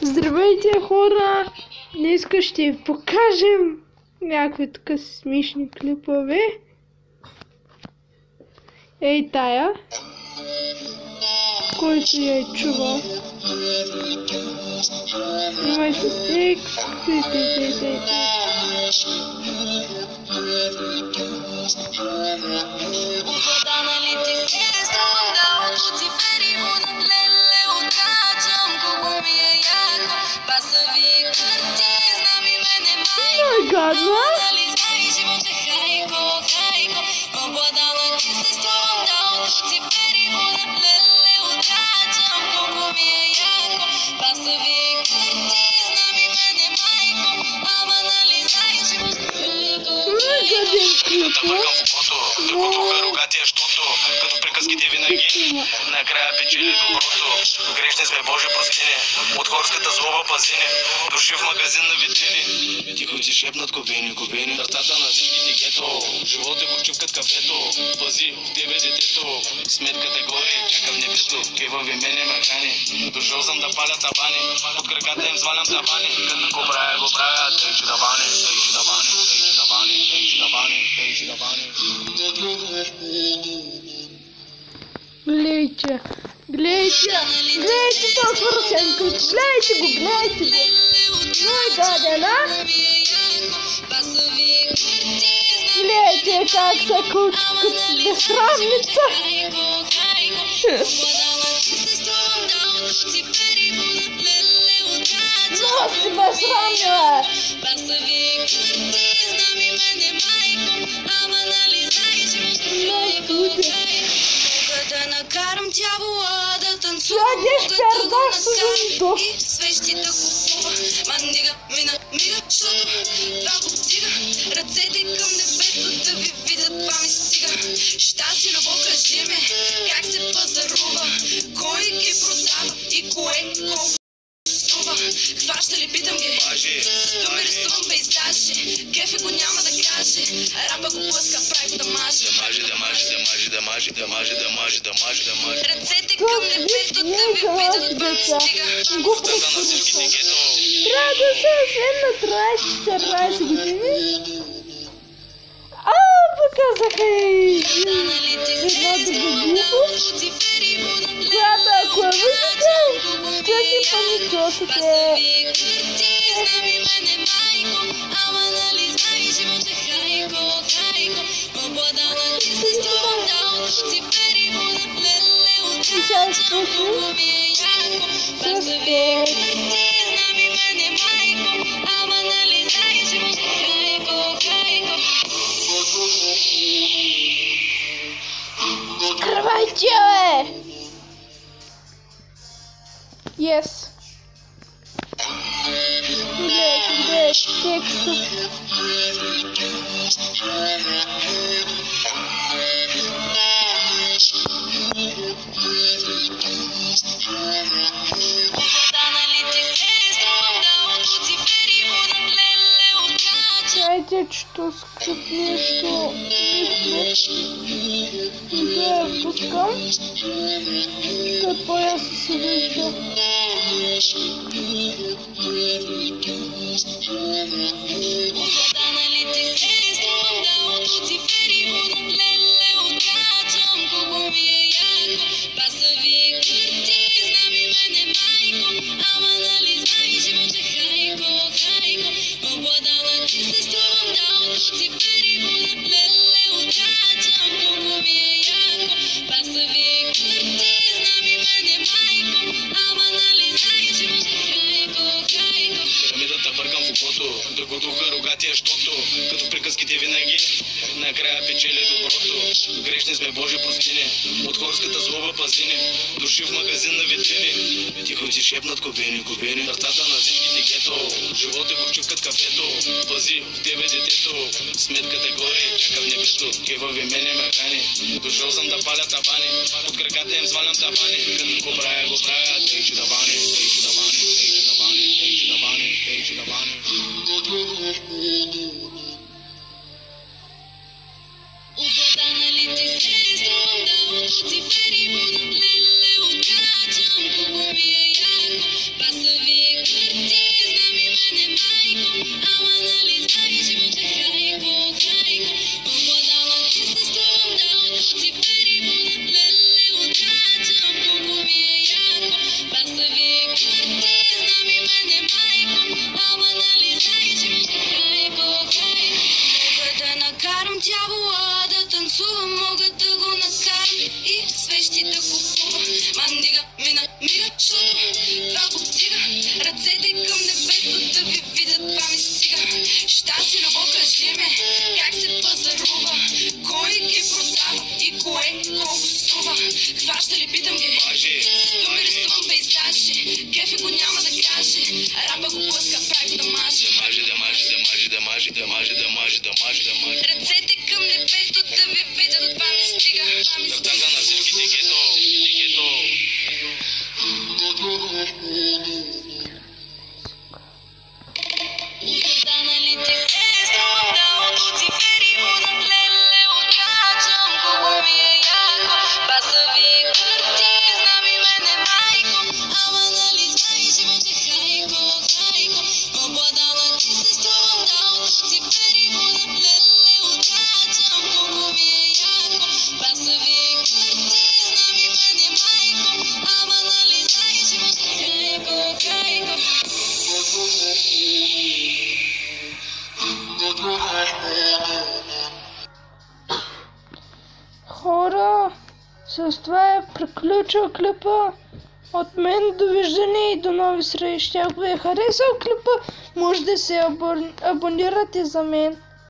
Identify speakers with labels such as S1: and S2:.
S1: Здравейте, хора! Днес ще ви покажем някакви така смешни клипове. Ей тая, който я е чувал. Има и с текст. Ой, гадно!
S2: Докато рогатия, щото като в приказките винаги накрая печели доброто. Грешни сме, Боже прости ни, от хорската злоба пази ни. Души в магазин на витрини, тихо ти шепнат кобени, кобени. Сърцата на всичките гето, живот е горчив кафето. Пази в тебе детето, сметката горе, чака в небето. Ти във мене ме храни, дошъл съм да паля табани. От краката им свалям табани. Го правя, тъй че да бани, тъй че да бани, тъй че да бани, тъй че да бани, тъй че да бани.
S1: Гледайте този русенко, гледайте го. Ой, гадена. Гледайте как се кучи като безсрамница. Но си безсрамнила.
S3: Накарам дявола да танцува и свещи да купува. Мандига, мига, защото това го стига. Ръцете към небето да ви видят, това ми стига. Щастие, любов, кажи ме, как се пазарува, кой ги продава и кое колко струва. Хваща ли, питам ги, с думи рисувам пейзажи. Кефе го няма да каже, рапа го плъска, прави го да маже. Ръцете към небето да ви видят, това ми стига.
S1: Трябва да се освен на 30-40 години. Показаха и едно доброто, която ако я виждате, ще си помичосите. Открывайте! Yes. Гледайте текстът. Знаете, что скрипт нещо да пускам, да по-ясно се вижда. Щото като в приказките винаги накрая печели доброто. Грешни сме, Боже прости ни, от хорската злоба пази ни. Души в магазин на витрини, тихо ти шепнат кобени, кобени. Сърцата на всичките гето, живот е горчив кафето. Пази в тебе детето, сметката горе, чака в небето. Ти във мене ме храни, дошъл съм да паля табани. От краката им свалям табани. Го правя, тъй че да бани, тъй че да бани, тъй че да бани, тъй че да бани, тъй че да бани. Цифери будут леле, утачам, колко ми е яко, паса ви
S4: С това е приключил клипа. От мен довиждане и до нови срещи. Ако ви е харесал клипа, може да се абонирате за мен.